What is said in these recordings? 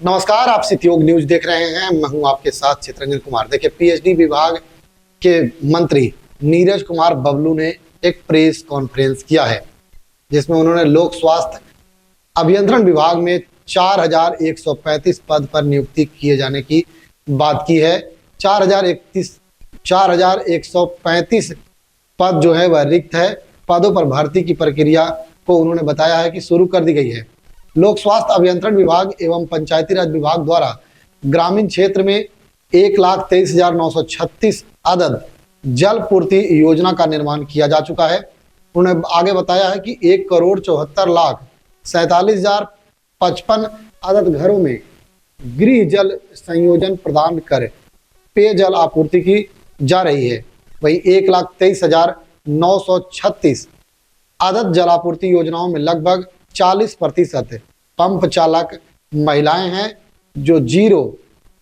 नमस्कार, आप सितयोग न्यूज देख रहे हैं। मैं हूं आपके साथ चित्रंजन कुमार। देखिए, पीएचडी विभाग के मंत्री नीरज कुमार बबलू ने एक प्रेस कॉन्फ्रेंस किया है, जिसमें उन्होंने लोक स्वास्थ्य अभियंत्रण विभाग में 4135 पद पर नियुक्ति किए जाने की बात की है। 4135 पद जो है वह रिक्त है। पदों पर भर्ती की प्रक्रिया को उन्होंने बताया है कि शुरू कर दी गई है। लोक स्वास्थ्य अभियंत्रण विभाग एवं पंचायती राज विभाग द्वारा ग्रामीण क्षेत्र में 1,23,936 अदद जल पूर्ति योजना का निर्माण किया जा चुका है। उन्होंने आगे बताया है कि 1,74,47,055 अदद घरों में गृह जल संयोजन प्रदान कर पेयजल आपूर्ति की जा रही है। वहीं 1,23,936 अदद जलापूर्ति योजनाओं में लगभग 40% पंप चालक महिलाएं हैं, जो जीरो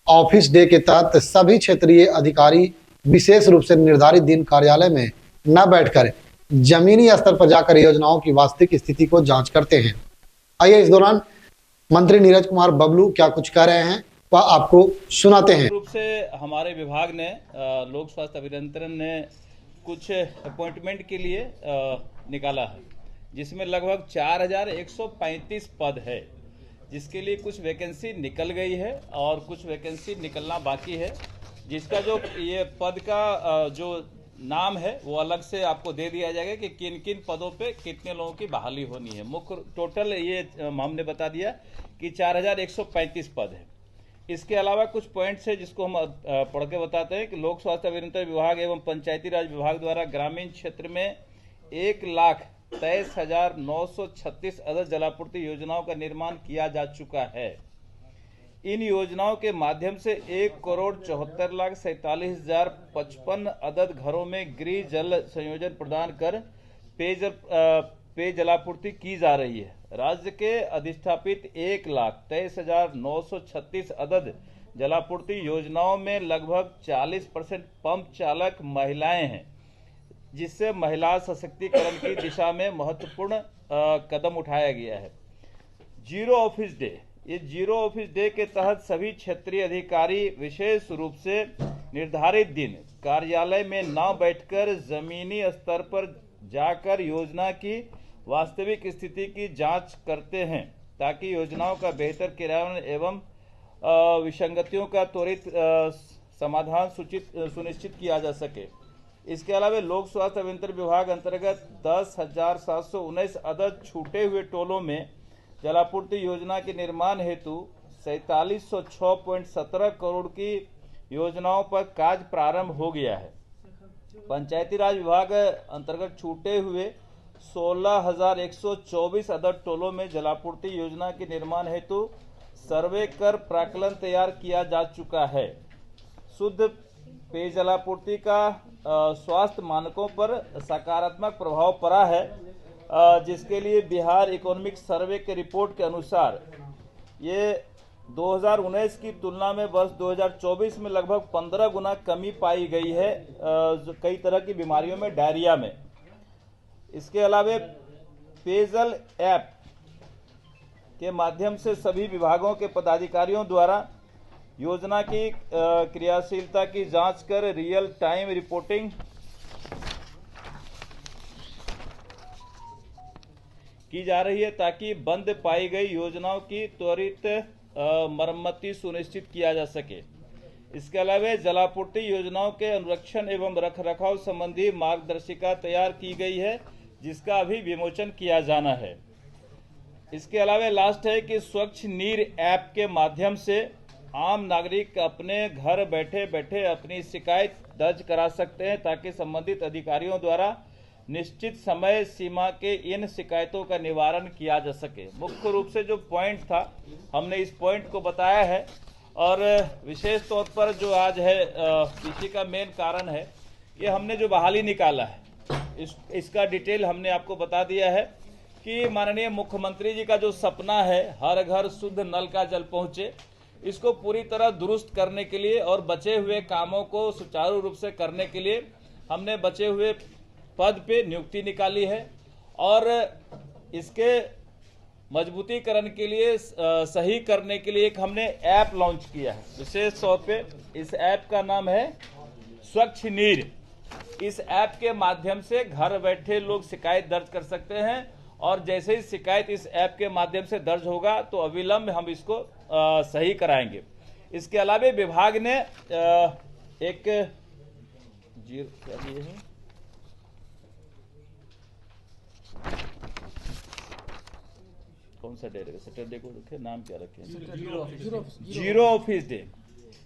ऑफिस डे के तहत सभी क्षेत्रीय अधिकारी विशेष रूप से निर्धारित दिन कार्यालय में न बैठकर जमीनी स्तर पर जाकर योजनाओं की वास्तविक स्थिति को जांच करते हैं। आइए इस दौरान मंत्री नीरज कुमार बबलू क्या कुछ कह रहे हैं वह आपको सुनाते हैं। रूप से हमारे विभाग ने लोक स्वास्थ्य अभियंत्रण ने कुछ अपॉइंटमेंट के लिए निकाला है, जिसमें लगभग 4135 पद है, जिसके लिए कुछ वैकेंसी निकल गई है और कुछ वैकेंसी निकलना बाकी है। जिसका जो ये पद का जो नाम है वो अलग से आपको दे दिया जाएगा कि किन किन पदों पे कितने लोगों की बहाली होनी है। मुख्य टोटल ये हमने बता दिया कि 4135 पद है। इसके अलावा कुछ पॉइंट्स है जिसको हम पढ़ के बताते हैं कि लोक स्वास्थ्य अभियंत्रण विभाग एवं पंचायती राज विभाग द्वारा ग्रामीण क्षेत्र में 1,23,936 अदद जलापूर्ति योजनाओं का निर्माण किया जा चुका है। इन योजनाओं के माध्यम से 1,74,47,055 अदद घरों में गृह जल संयोजन प्रदान कर पेयजलापूर्ति की जा रही है। राज्य के अधिष्ठापित 1,23,936 अदद जलापूर्ति योजनाओं में लगभग 40% पंप चालक महिलाएं हैं, जिससे महिला सशक्तिकरण की दिशा में महत्वपूर्ण कदम उठाया गया है। जीरो ऑफिस डे, ये जीरो ऑफिस डे के तहत सभी क्षेत्रीय अधिकारी विशेष रूप से निर्धारित दिन कार्यालय में न बैठकर जमीनी स्तर पर जाकर योजना की वास्तविक स्थिति की जांच करते हैं, ताकि योजनाओं का बेहतर क्रियान्वयन एवं विसंगतियों का त्वरित समाधान सुनिश्चित किया जा सके। इसके अलावा लोक स्वास्थ्य अभियंत्रण विभाग अंतर्गत 10,719 अदद छूटे हुए टोलों में जलापूर्ति योजना के निर्माण हेतु 4706.17 करोड़ की योजनाओं पर कार्य प्रारंभ हो गया है। पंचायती राज विभाग अंतर्गत छूटे हुए 16,124 अदद टोलों में जलापूर्ति योजना के निर्माण हेतु सर्वे कर प्राक्कलन तैयार किया जा चुका है। शुद्ध पेयजलापूर्ति का स्वास्थ्य मानकों पर सकारात्मक प्रभाव पड़ा है, जिसके लिए बिहार इकोनॉमिक सर्वे के रिपोर्ट के अनुसार ये 2019 की तुलना में वर्ष 2024 में लगभग 15 गुना कमी पाई गई है कई तरह की बीमारियों में, डायरिया में। इसके अलावा पेयजल ऐप के माध्यम से सभी विभागों के पदाधिकारियों द्वारा योजना की क्रियाशीलता की जांच कर रियल टाइम रिपोर्टिंग की जा रही है, ताकि बंद पाई गई योजनाओं की त्वरित मरम्मति सुनिश्चित किया जा सके। इसके अलावा जलापूर्ति योजनाओं के अनुरक्षण एवं रखरखाव संबंधी मार्गदर्शिका तैयार की गई है, जिसका अभी विमोचन किया जाना है। इसके अलावा लास्ट है कि स्वच्छ नीर ऐप के माध्यम से आम नागरिक अपने घर बैठे बैठे अपनी शिकायत दर्ज करा सकते हैं, ताकि संबंधित अधिकारियों द्वारा निश्चित समय सीमा के इन शिकायतों का निवारण किया जा सके। मुख्य रूप से जो पॉइंट था हमने इस पॉइंट को बताया है, और विशेष तौर पर जो आज है इसी का मेन कारण है कि हमने जो बहाली निकाला है इसका डिटेल हमने आपको बता दिया है कि माननीय मुख्यमंत्री जी का जो सपना है हर घर शुद्ध नल का जल पहुंचे, इसको पूरी तरह दुरुस्त करने के लिए और बचे हुए कामों को सुचारू रूप से करने के लिए हमने बचे हुए पद पे नियुक्ति निकाली है। और इसके मजबूतीकरण के लिए सही करने के लिए एक हमने ऐप लॉन्च किया है। विशेष तौर पे इस ऐप का नाम है स्वच्छ नीर। इस ऐप के माध्यम से घर बैठे लोग शिकायत दर्ज कर सकते हैं और जैसे ही शिकायत इस ऐप के माध्यम से दर्ज होगा तो अविलंब हम इसको सही कराएंगे। इसके अलावा विभाग ने एक क्या दिए हैं, कौन सा डे रहेगा, सैटरडे को रखे, नाम क्या रखे, जीरो ऑफिस डे।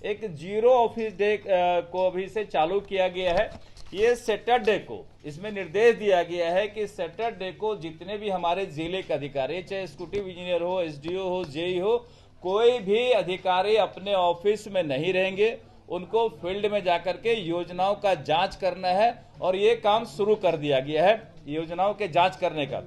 एक जीरो ऑफिस डे को अभी से चालू किया गया है। ये सैटरडे को इसमें निर्देश दिया गया है कि सैटरडे को जितने भी हमारे जिले के अधिकारी, चाहे एग्जीक्यूटिव इंजीनियर हो, एसडीओ हो, जेई हो, कोई भी अधिकारी अपने ऑफिस में नहीं रहेंगे। उनको फील्ड में जाकर के योजनाओं का जांच करना है और ये काम शुरू कर दिया गया है योजनाओं के जांच करने का,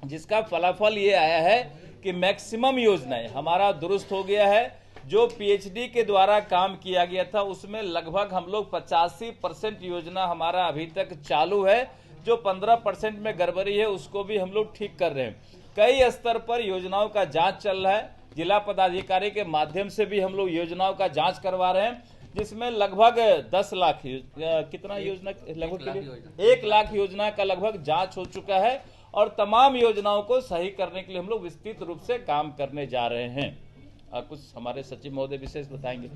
जिसका फलाफल ये आया है कि मैक्सिमम योजनाएं हमारा दुरुस्त हो गया है। जो पीएचडी के द्वारा काम किया गया था उसमें लगभग हम लोग 85% योजना हमारा अभी तक चालू है। जो 15% में गड़बड़ी है उसको भी हम लोग ठीक कर रहे हैं। कई स्तर पर योजनाओं का जांच चल रहा है। जिला पदाधिकारी के माध्यम से भी हम लोग योजनाओं का जांच करवा रहे हैं, जिसमें लगभग 10 लाख कितना योजना, लगभग 1 लाख योजना का लगभग जांच हो चुका है और तमाम योजनाओं को सही करने के लिए हम लोग विस्तृत रूप से काम करने जा रहे हैं। कुछ हमारे सचिव महोदय विशेष बताएंगे।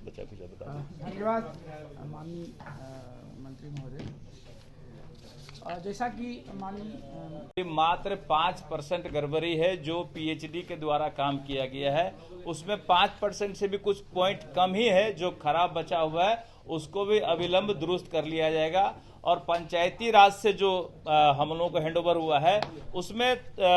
बच्चा कुछ बता। धन्यवाद माननीय मंत्री महोदय। जैसा कि माननीय मात्र 5% गड़बड़ी है जो पीएचडी के द्वारा काम किया गया है, उसमें 5% से भी कुछ पॉइंट कम ही है जो खराब बचा हुआ है, उसको भी अविलंब दुरुस्त कर लिया जाएगा। और पंचायती राज से जो हम लोगों को हैंडओवर हुआ है उसमें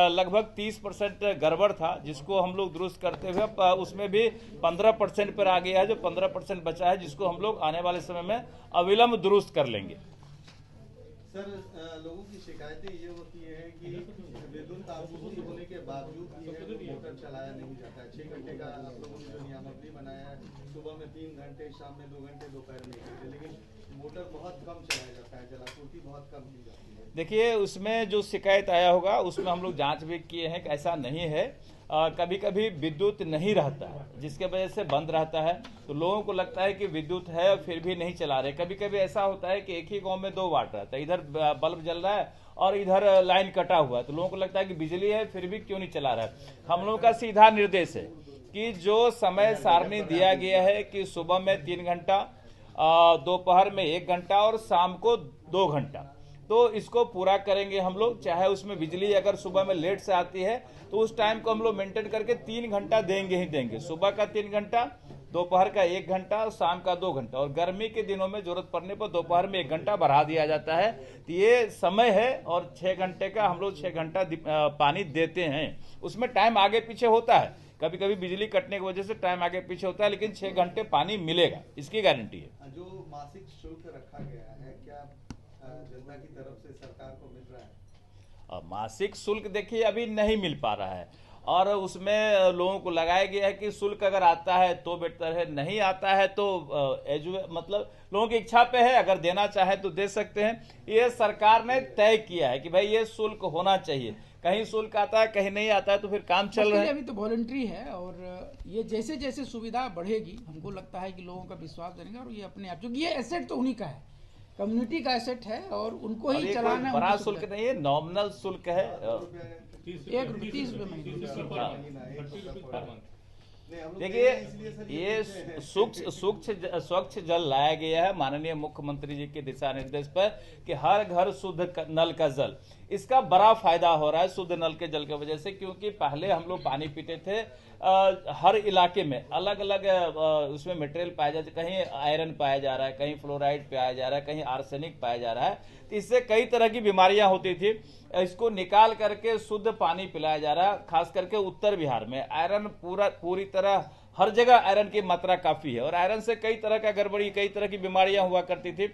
लगभग 30% गड़बड़ था, जिसको हम लोग दुरुस्त करते हुए उसमें भी 15% पर आ गया है। जो 15% बचा है जिसको हम लोग आने वाले समय में अविलंब दुरुस्त कर लेंगे। सर, लोगों की शिकायतें ये होती है कि विद्युत आपूर्ति होने के बावजूद भी मोटर चलाया नहीं जाता है। 6 घंटे का आप लोगों ने जो नियामवली बनाया है, सुबह में 3 घंटे, शाम में 2 घंटे, दोपहर में 1 घंटे, लेकिन मोटर बहुत कम चलाया जाता है, जलापूर्ति बहुत कम की जाती है। देखिए, उसमें जो शिकायत आया होगा उसमें हम लोग जांच भी किए हैं कि ऐसा नहीं है। कभी कभी विद्युत नहीं रहता है जिसके वजह से बंद रहता है, तो लोगों को लगता है कि विद्युत है फिर भी नहीं चला रहे। कभी कभी ऐसा होता है कि एक ही गांव में 2 वाट रहता है, इधर बल्ब जल रहा है और इधर लाइन कटा हुआ है, तो लोगों को लगता है कि बिजली है फिर भी क्यों नहीं चला रहा है। हम लोगों का सीधा निर्देश है कि जो समय सारणी दिया गया है कि सुबह में 3 घंटा, दोपहर में 1 घंटा और शाम को 2 घंटा, तो इसको पूरा करेंगे हम लोग। चाहे उसमें बिजली अगर सुबह में लेट से आती है तो उस टाइम को हम लोग मेंटेन करके 3 घंटा देंगे ही देंगे। सुबह का 3 घंटा, दोपहर का 1 घंटा और शाम का 2 घंटा, और गर्मी के दिनों में जरूरत पड़ने पर दोपहर में 1 घंटा बढ़ा दिया जाता है। तो ये समय है और 6 घंटे का हम लोग 6 घंटा पानी देते हैं। उसमें टाइम आगे पीछे होता है, कभी कभी बिजली कटने की वजह से टाइम आगे पीछे होता है, लेकिन 6 घंटे पानी मिलेगा, इसकी गारंटी है। जो मासिक शुल्क रखा गया है, क्या जनता की तरफ से सरकार को मिल रहा है? मासिक शुल्क देखिए अभी नहीं मिल पा रहा है, और उसमें लोगों को लगाया गया है कि शुल्क अगर आता है तो बेहतर है, नहीं आता है तो मतलब लोगों की इच्छा पे है, अगर देना चाहे तो दे सकते हैं। ये सरकार ने तय किया है कि भाई ये शुल्क होना चाहिए। कहीं शुल्क आता है, कहीं नहीं आता है, तो फिर काम चल रहा है। अभी तो वॉलंटरी है और ये जैसे जैसे सुविधा बढ़ेगी हमको लगता है कि लोगों का विश्वास बनेगा और ये अपने आप, क्योंकि ये एसेट तो उन्हीं का है, कम्युनिटी का एसेट है और उनको ही चलाना है। बड़ा शुल्क नहीं है, नॉमिनल शुल्क है, 30 रुपये महीने। देखिए, ये स्वच्छ जल लाया गया है माननीय मुख्यमंत्री जी के दिशा निर्देश पर कि हर घर शुद्ध नल का जल। इसका बड़ा फायदा हो रहा है शुद्ध नल के जल की वजह से, क्योंकि पहले हम लोग पानी पीते थे, हर इलाके में अलग अलग उसमें मटेरियल पाया जाता है, कहीं आयरन पाया जा रहा है, कहीं फ्लोराइड पाया जा रहा है, कहीं आर्सेनिक पाया जा रहा है, तो इससे कई तरह की बीमारियां होती थी। इसको निकाल करके शुद्ध पानी पिलाया जा रहा है। खास करके उत्तर बिहार में आयरन पूरी तरह हर जगह आयरन की मात्रा काफी है, और आयरन से कई तरह का गड़बड़ी, कई तरह की बीमारियां हुआ करती थी।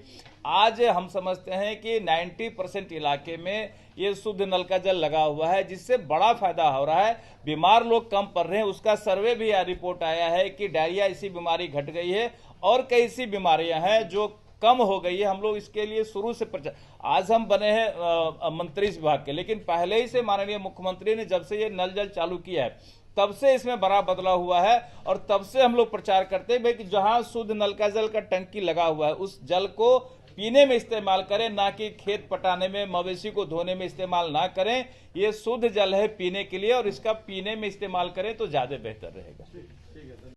आज हम समझते हैं कि 90% इलाके में ये शुद्ध नल का जल लगा हुआ है, जिससे बड़ा फायदा हो रहा है। बीमार लोग कम पड़ रहे हैं। उसका सर्वे भी रिपोर्ट आया है कि डायरिया ऐसी बीमारी घट गई है और कई ऐसी बीमारियां हैं जो कम हो गई है। हम लोग इसके लिए शुरू से प्रचार, आज हम बने हैं मंत्री इस विभाग के, लेकिन पहले ही से माननीय मुख्यमंत्री ने जब से ये नल जल चालू किया है तब से इसमें बड़ा बदलाव हुआ है, और तब से हम लोग प्रचार करते हैं भाई कि जहां शुद्ध नल का जल का टंकी लगा हुआ है उस जल को पीने में इस्तेमाल करें, ना कि खेत पटाने में, मवेशी को धोने में इस्तेमाल ना करें। ये शुद्ध जल है पीने के लिए, और इसका पीने में इस्तेमाल करें तो ज्यादा बेहतर रहेगा।